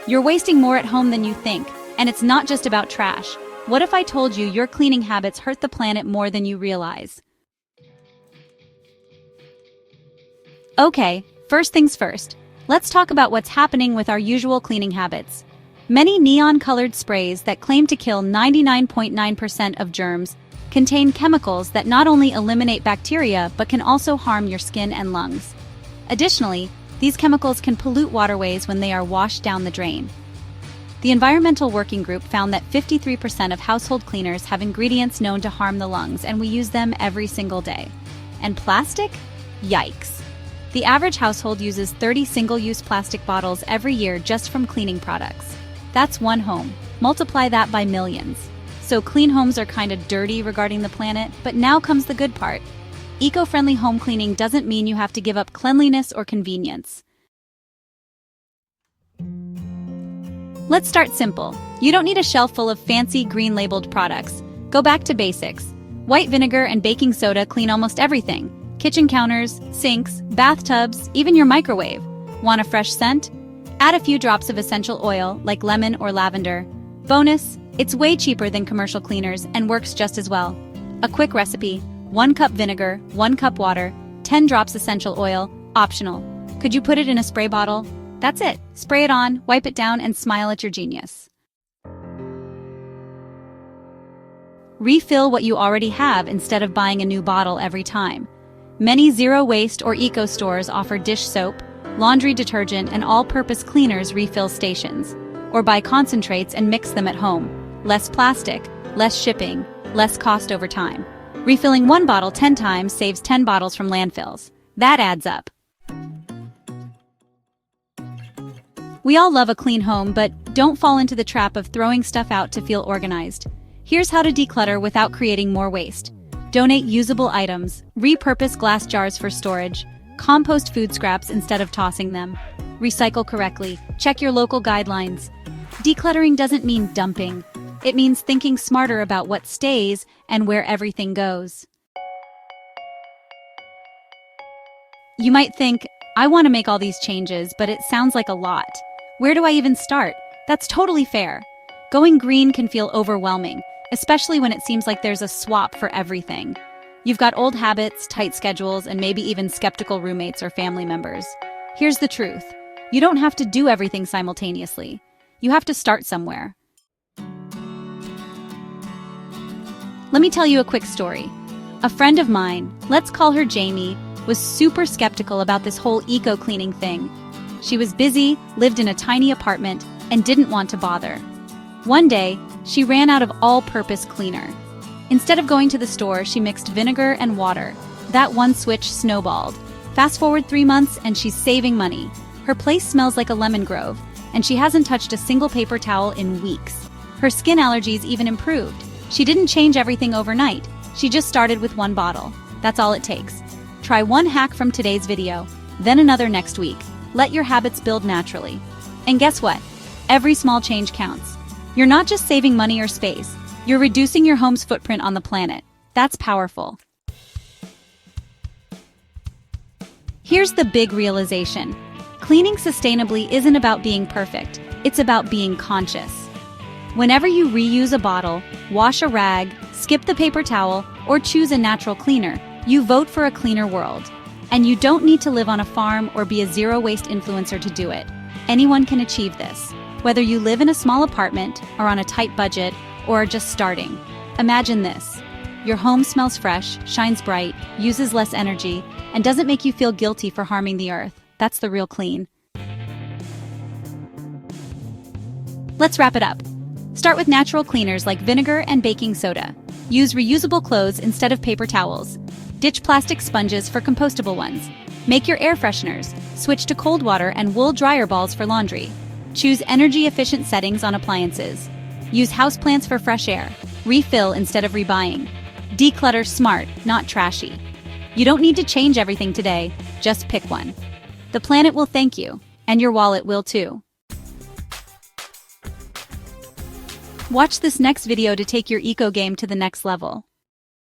You're wasting more at home than you think, and it's not just about trash. What if I told you your cleaning habits hurt the planet more than you realize? Okay, first things first. Let's talk about what's happening with our usual cleaning habits. Many neon-colored sprays that claim to kill 99.9% of germs contain chemicals that not only eliminate bacteria but can also harm your skin and lungs. Additionally, these chemicals can pollute waterways when they are washed down the drain. The Environmental Working Group found that 53% of household cleaners have ingredients known to harm the lungs, and we use them every single day. And plastic? Yikes. The average household uses 30 single-use plastic bottles every year just from cleaning products. That's one home. Multiply that by millions. So clean homes are kind of dirty regarding the planet, but now comes the good part. Eco-friendly home cleaning doesn't mean you have to give up cleanliness or convenience. Let's start simple. You don't need a shelf full of fancy green-labeled products. Go back to basics. White vinegar and baking soda clean almost everything. Kitchen counters, sinks, bathtubs, even your microwave. Want a fresh scent? Add a few drops of essential oil, like lemon or lavender. Bonus, it's way cheaper than commercial cleaners and works just as well. A quick recipe: 1 cup vinegar, 1 cup water, 10 drops essential oil, optional. Could you put it in a spray bottle? That's it. Spray it on, wipe it down, and smile at your genius. Refill what you already have instead of buying a new bottle every time. Many zero-waste or eco stores offer dish soap, laundry detergent, and all-purpose cleaners refill stations. Or buy concentrates and mix them at home. Less plastic, less shipping, less cost over time. Refilling one bottle 10 times saves 10 bottles from landfills. That adds up. We all love a clean home, but don't fall into the trap of throwing stuff out to feel organized. Here's how to declutter without creating more waste. Donate usable items, repurpose glass jars for storage, compost food scraps instead of tossing them. Recycle correctly, check your local guidelines. Decluttering doesn't mean dumping. It means thinking smarter about what stays and where everything goes. You might think, I want to make all these changes, but it sounds like a lot. Where do I even start? That's totally fair. Going green can feel overwhelming, especially when it seems like there's a swap for everything. You've got old habits, tight schedules, and maybe even skeptical roommates or family members. Here's the truth. You don't have to do everything simultaneously. You have to start somewhere. Let me tell you a quick story. A friend of mine, let's call her Jamie, was super skeptical about this whole eco-cleaning thing. She was busy, lived in a tiny apartment, and didn't want to bother. One day, she ran out of all-purpose cleaner. Instead of going to the store, she mixed vinegar and water. That one switch snowballed. Fast forward 3 months, and she's saving money. Her place smells like a lemon grove, and she hasn't touched a single paper towel in weeks. Her skin allergies even improved. She didn't change everything overnight. She just started with 1 bottle. That's all it takes. Try one hack from today's video, then another next week. Let your habits build naturally. And guess what? Every small change counts. You're not just saving money or space, you're reducing your home's footprint on the planet. That's powerful. Here's the big realization. Cleaning sustainably isn't about being perfect, it's about being conscious. Whenever you reuse a bottle, wash a rag, skip the paper towel, or choose a natural cleaner, you vote for a cleaner world. And you don't need to live on a farm or be a zero-waste influencer to do it. Anyone can achieve this. Whether you live in a small apartment, are on a tight budget, or are just starting. Imagine this. Your home smells fresh, shines bright, uses less energy, and doesn't make you feel guilty for harming the earth. That's the real clean. Let's wrap it up. Start with natural cleaners like vinegar and baking soda. Use reusable clothes instead of paper towels. Ditch plastic sponges for compostable ones. Make your air fresheners. Switch to cold water and wool dryer balls for laundry. Choose energy-efficient settings on appliances. Use houseplants for fresh air. Refill instead of rebuying. Declutter smart, not trashy. You don't need to change everything today, just pick one. The planet will thank you, and your wallet will too. Watch this next video to take your eco game to the next level.